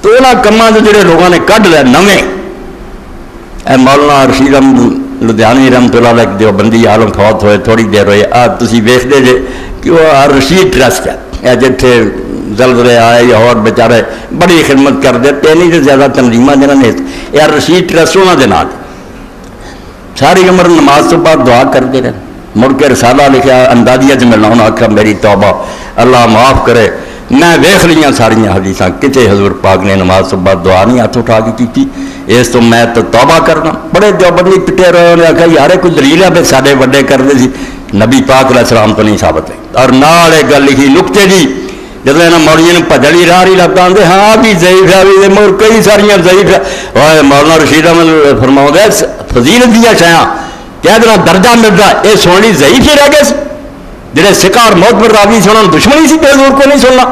تو انہوں کاموں سے جڑے لوگوں نے کھڈ لے نویں مولانا رشید احمد لدھیانوی رحمت اللہ علیہ دیوبندی عالم فوت ہوئے تھوڑی دیر ہوئی تھی ویکتے جے کہ وہ رشید ٹرسٹ ہے جتھے زلزلے آئے اور بیچارے بڑی خدمت کرتے تین سے زیادہ تنظیمیں جنہوں نے یار رشید ٹرسٹ انہوں کے نام ساری عمر نماز تو بعد دعا کرتے رہے مڑ کے رسالہ لکھا اندازیہ چ ملنا انہیں آخیا میری توبہ اللہ معاف کرے میں ویخ لیاں ساریاں حدیثاں کتے حضور پاک نے نماز تو بعد دعا نہیں ہاتھ اٹھا کے کی اس تو میں تو توبہ کرنا بڑے دیوبندی پٹے رہے انہیں آخیا یار کوئی دلیل ہے بھی سارے وڈے کرتے سی نبی پاک علیہ السلام تو نہیں ثابت ہے اور نال ایک گل لکھی نکتے جی جب یہاں موڑیاں بجلی راہ ہی لگتا آتے ہاں بھی ضعیف ہے بھی مگر کئی ساریاں ضعیف ہے مولانا رشید احمد فرماؤں گے فضیلت دیا شایا کہہ دینا درجہ ملتا یہ سننی ضعیف ہی رہ گئے جہے سکھا اور موت پر راضی سے انہوں نے دشمنی سی حضور کو نہیں سننا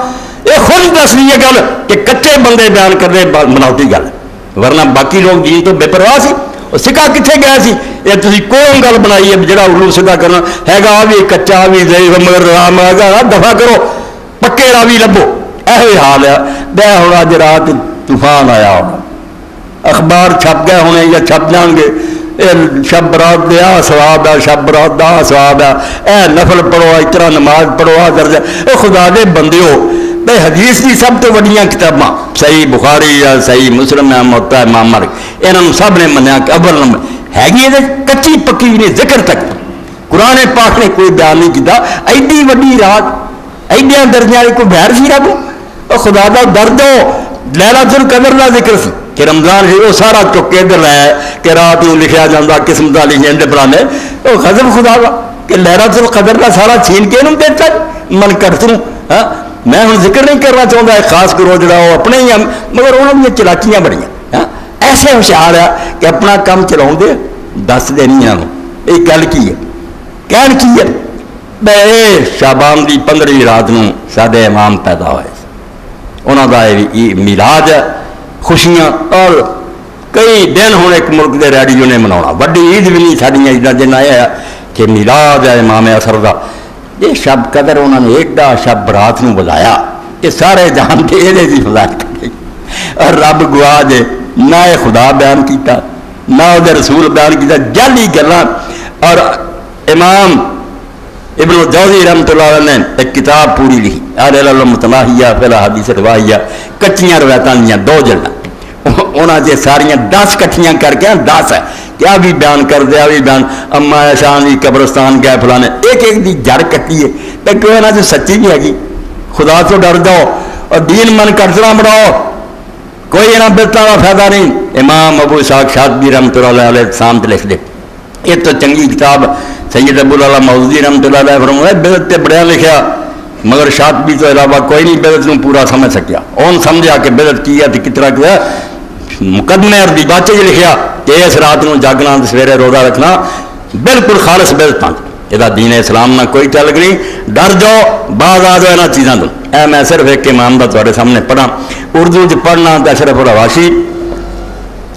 یہ خود دس رہی ہے گل کہ کچے بندے بیان کر رہے بناوٹی گل ورنہ باقی لوگ دین تو بے پرواہ سی وہ سکھا کتنے گیا سی یہ تھی کون گل بنائی ہے جہاں الو سیدھا کرنا ہے گا بھی کچا بھی ضعیف مگر رام دفاع کرو پکے راوی لبو یہ حال ہے بہ ہونا اج رات طوفان آیا ہونا اخبار چھپ گئے ہونے یا چھپ جان گے شب برات دیا سواب ہے شب برات دا سواب ہے اے نفل پڑھو اتنا نماز پڑھو درجہ اے خدا دے بندے ہو بھائی حدیث کی سب تو وڈیاں کتاباں صحیح بخاری یا صحیح مسلم ہے موتا امام مالک انہوں سب نے منیا کہ اول نمبر ہے گی کچی پکی بھی نہیں ذکر تک قرآن پاک نے کوئی بیان نہیں کیتا ایڈی وڈی رات ایڈیاں درجے والی کوئی بہر سی رب اور خدا دا درد ہو لیلۃ القدر کا ذکر سی کہ رمضان ہے وہ سارا چکے ادھر ہے کہ رات میں لکھا جاتا قسمت والی جنڈ پرانے وہ غضب خدا کا کہ لیلۃ القدر کا سارا چھین کے انہوں دیتا من کرتا ہوں میں ہوں ذکر نہیں کرنا چاہتا خاص کرو جڑا وہ اپنے ہی مگر انہوں نے چلاکیاں بڑیاں ایسے ہوشیار ہے کہ اپنا کام چلاؤ دے دس دے نہیں ہیں یہ گل کی ہے کہن کی ہے بے شعبان دی 15ویں رات نو سارے امام پیدا ہوئے انہوں کا میلاد ہے خوشیاں اور کئی دن ہوں ایک ملک کے ریڈیو نے منا وڈی عید بھی نہیں ساریا عیداں جن آیا کہ میلاد ہے امام اثر کا یہ شب قدر انہوں نے ایڈا شب رات نو بلایا کہ سارے جانتے یہ فضائل کر گئی اور رب گواہ دے نہ خدا بیان کیتا نہ وہ رسول بیان کیتا جعلی گلاں اور امام ابن الجوزی رحمۃ اللہ علیہ نے ایک کتاب پوری لکھی المتناہیہ فی الحدیث رواہیہ کچیاں روایتاں دیاں 2 جلداں انہاں سے ساریاں 10 کٹھیاں کر کے 10 ہے کیا بھی بیان کر دیا بھی بیان اما شان دی قبرستان گئے فلانے ایک ایک دی جڑ کٹی ہے تو کوئی انہاں سے سچی بھی ہے خدا تو ڈر جاؤ اور دین من کرنا بڑھاؤ کوئی یہاں بدتوں کا فائدہ نہیں امام ابو اسحاق شاطبی رحمۃ اللہ علیہ سامت لکھ دے یہ تو چنگی کتاب سید ابو اللہ مودودی رحمۃ اللہ علیہ فرمایا بدعت تے بڑیا لکھیا مگر شاطبی تو علاوہ کوئی نہیں بدعت نو پورا سمجھ سکیا اون سمجھا کہ بدعت کی ہے تو کتنا کیا مقدمے اور دیباچے لکھیا کہ اس رات نو جاگنا سویرے روزہ رکھنا بالکل خالص بدعتاں یہ دین اسلام نہ کوئی تعلق نہیں ڈر جاؤ بعض آ جاؤ یہاں چیزوں کو میں صرف ایک امام کا تھوڑے سامنے پڑھا اردو چ پڑھنا تو اشرف الرواشی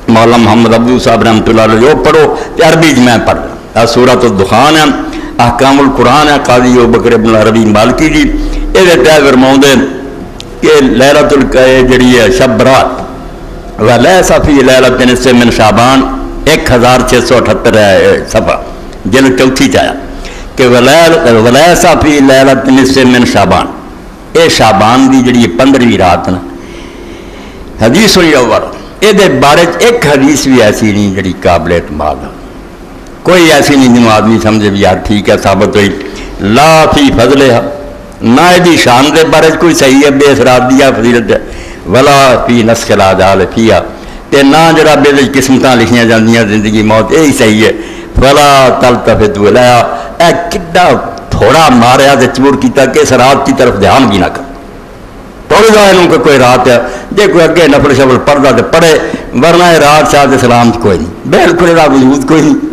مولانا محمد ابو صاحب رحمۃ اللہ علیہ وہ پڑھو تو عربی میں پڑھ رہا سورۃ الدخان ہے احکام القرآن ہے قاضی ابوبکر ابن العربی مالکی جی یہ فرماؤں کہ لیلۃ جڑی ہے شب برات ولیس فی لیلۃ نصف من شعبان 1678 صفحہ جلد چوتھی چایا کہ ولیس فی لیلۃ نصف من شعبان یہ شعبان دی جڑی 15ویں رات نا حدیث یہ بارے ایک حدیث بھی ایسی نہیں جڑی قابل اعتماد ہے کوئی ایسی نہیں جنہوں آدمی سمجھے بھی یار ٹھیک ہے ثابت ہوئی لا فی فضل ہے نہ یہ شان دے بارے کوئی صحیح ہے بے اثرات دیا فضیلت ہے ولا فی نسخ العدال فیہا تے نہ جڑا بے قسمتاں لکھیاں جاندیاں زندگی موت یہی صحیح ہے فلا تلتفتوا الیہا اے کڈا تھوڑا ماریا تے چور کیتا کہ اس رات کی طرف دھیان بھی نہ کر تھوڑی ظاہروں کہ کوئی رات ہے جے کوئی اگے نفل شفل پڑھتا تو پڑھے ورنہ رات شاہ اسلام کوئی نہیں بالکل دا وجود کوئی نہیں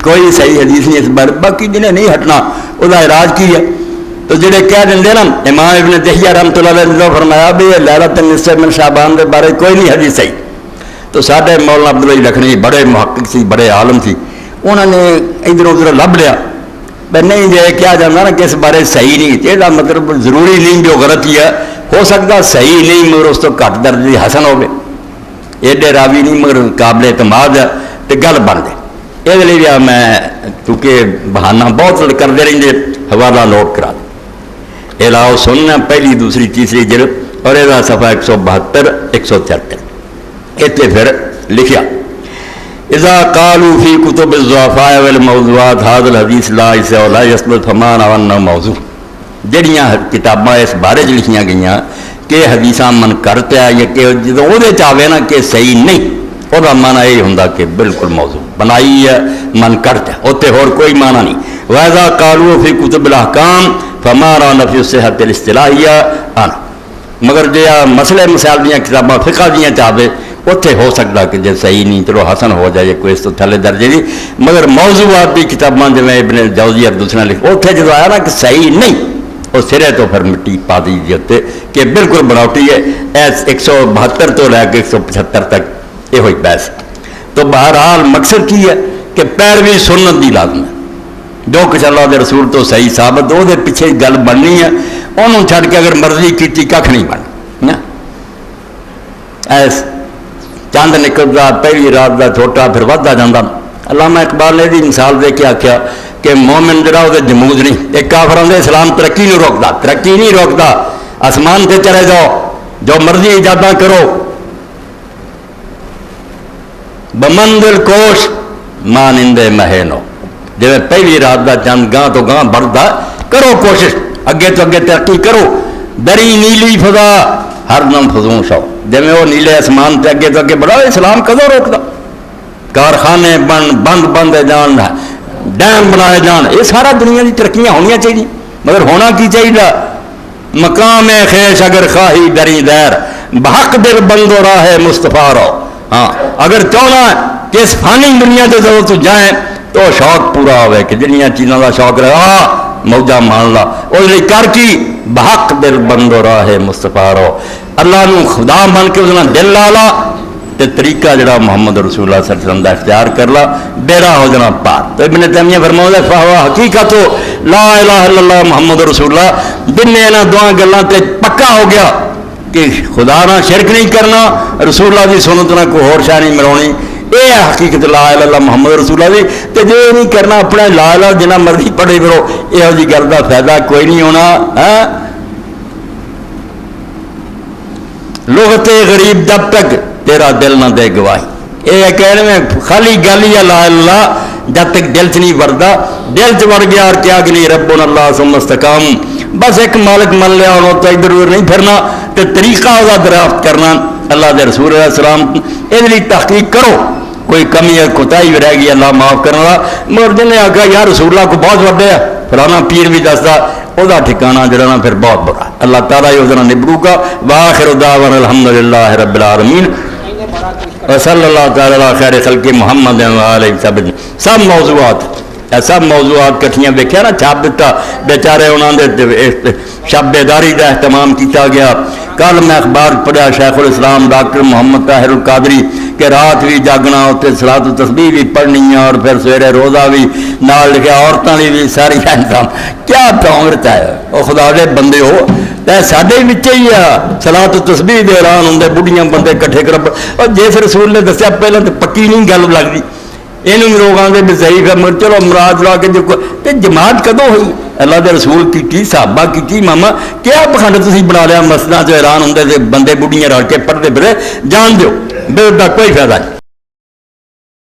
کوئی صحیح حدیث نہیں اس بارے باقی جنہیں نہیں ہٹنا وہ علاج کی ہے تو جڑے کہہ دیں نا امام ابن دہیہ رحمۃ اللہ علیہ نے فرمایا بھی لیلۃ النصف من شعبان کے بارے کوئی نہیں حدیث صحیح تو سارے مولانا عبداللہ لکھنوی بڑے محقق سی بڑے عالم سی انہوں نے ادھر ادھر لب لیا نہیں جی کیا جانا نا کہ اس بارے صحیح نہیں یہ مطلب ضروری نہیں جو غلط ہی ہے ہو سکتا صحیح نہیں مگر اس تو گھٹ درجے کی حسن ہوگی، ایڈے راوی نہیں مگر قابل اعتماد ہے تو گل بن جائے۔ یہ لیے میں کیونکہ بہانہ بہت کرتے رہتے حوالہ نوٹ کرا دیں، یہ لاؤ سننا پہلی دوسری تیسری جلد اور یہ صفحہ 172 173 اتنے پھر لکھیا اذا قالوا فی کتب الضعفاء والموضوعات هذا الحدیث لا ولا يثبت فمان وانه موضوع، جڑیاں کتاباں اس بارے لکھیاں گئیاں کہ حدیثاں من کرتا ہے یا کہ جدوں وہ چاہے نا کہ صحیح نہیں، وہ مانا یہ ہوں کہ بالکل موضوع بنائی ہے من کرتا ہے، اتنے ہور کوئی مانا نہیں۔ وَإِذَا قَالُوا فِي كُتُبِ الْأَحْكَامِ فَمَا رَانَ فِي الصِّحَّةِ الْاِصْطِلَاحِيَّةِ آنا، مگر جی مسئلے مسائل دیاں کتاباں فقہ دیاں چاہے اتنے ہو سکتا کہ جی صحیح نہیں چلو حسن ہو جائے کوئی اس تو تھلے درجے دی، مگر موضوعات دی کتاباں جی ابن جوزی اور دوسرے لکھ اتنے جب آیا نا کہ صحیح نہیں، وہ سرے تو پھر مٹی پا دی اتنے کہ بالکل بناوٹی ہے۔ 172 تو لے کے 175 تک یہ ہوئی بحث۔ تو بہرحال مقصد کی ہے کہ پیروی سنت دی لازم ہے، جو کچھ اللہ دے رسول تو صحیح ثابت وہ پیچھے گل بننی ہے، انہوں چھڑ کے اگر مرضی کی کھ نہیں بن ایس چاند نکلتا پہلی رات کا چھوٹا پھر ودتا جاتا۔ علامہ اقبال نے دی مثال دے کے آخیا کہ مومن جڑا وہ جمود نہیں، ایک کافران دے اسلام ترقی نہیں روکتا، ترقی نہیں روکتا، آسمان پہ چلے جاؤ جو مرضی ایجاداں کرو، بمنزل کوش مانندے مہینو، جب پہلی رات کا چند گاں تو گاں بڑھتا، کرو کوشش اگے تو اگے ترقی کرو، دری نیلی فضا ہر دم فضوں شو، جب وہ نیلے آسمان تے اگے تو اگے بڑھا، اسلام کدو روکتا؟ کارخانے بند جان، ڈیم بنائے جان، یہ سارا دنیا کی ترقیاں ہونی چاہیے، مگر ہونا کی چاہیے؟ مقام خیش اگر خواہی دری دیر بحق دل بند و راہ مصطفیٰ رو۔ ہاں اگر چاہنا کہ اس فانی دنیا سے ضرورت جائیں تو شوق پورا ہوئے کہ جنیاں چیزوں کا شوق رہا موجہ مان لا، اس لیے کر کی بحق دل بند و راہ مصطفیٰ رو، اللہ نو خدا بن کے اس دل لا لا تے طریقہ جڑا محمد رسول اللہ صلی اللہ علیہ وسلم دا اختیار کر لا، بیرا ہو جانا پار۔ تو ابن تیمیہ فرماؤں ہے فہوا حقیقت لا الہ الا اللہ محمد رسول اللہ، دن نے انہاں دعا گلاں تے پکا ہو گیا کہ خدا نہ شرک نہیں کرنا، رسول اللہ دی سنت نہ کوئی اور شاہ نہیں مرونی، اے حقیقت لا الہ الا اللہ محمد رسول اللہ دی۔ تے جو نہیں کرنا اپنا لا الہ جنہ مرضی پڑھے کرو، یہ جی گل دا فائدہ کوئی نہیں ہونا۔ لغت غریب جب تک تیرا دل نہ دے گواہی، یہ کہنے میں خالی گل یا لا اللہ جب تک دل چ نہیں وردا، دل چ وڑ گیا اور کیا کہ نہیں ربنا اللہ ثم استقام، بس ایک مالک من لیا انہوں تو ادھر ادھر نہیں پھرنا، تو طریقہ ہوگا دریافت کرنا اللہ دے رسول علیہ السلام، یہ لیے تحقیق کرو، کوئی کمی ہے کوتاہی بھی رہ گئی اللہ معاف کرنے والا، مگر جن نے آخیا یار رسول اللہ کو بہت وڈے ہے، فلانا پیر بھی دستا وہ ٹھکانا جڑا نا پھر بہت بڑا، اللہ تعالیٰ یہ وہ نبرو کا۔ وآخر دعوانا الحمدللہ رب العالمین وصلی اللہ تعالیٰ علی خیر خلق محمد وآلہ وسلم۔ سب موضوعات کٹھیاں دیکھا نا چھاپ دیتا، بیچارے انہوں نے شب بیداری کا اہتمام کیا گیا۔ کل میں اخبار پڑھا شیخ الاسلام ڈاکٹر محمد طاہر القادری کہ رات بھی جاگنا ہوتے صلاۃ و تسبیح بھی پڑھنی ہے اور پھر سویرے روزہ بھی نال لکھا، عورتوں کی بھی ساری انتظام، کیا تعمرت ہے وہ خدا دے بندے ہو، سارے بچے ہی آ صلاۃ و تسبیح دے ایران ہوں، بڑھیاں بندے کٹھے کر، اور جس رسول نے دسیا پہلے تو پکی نہیں گل لگتی، یہ لوگ آتے بھی ضعیف ہے، مگر چلو مراد لا کے دیکھو تو جماعت کدوں ہوئی؟ اللہ دے رسول کی صحابہ کی ماما کیا پخنڈ تھی بنا لیا، مسجداں چ حیران ہوں بندے بڑھیاں رل کے پڑھتے پھرے، جان دو بے کوئی فائدہ نہیں۔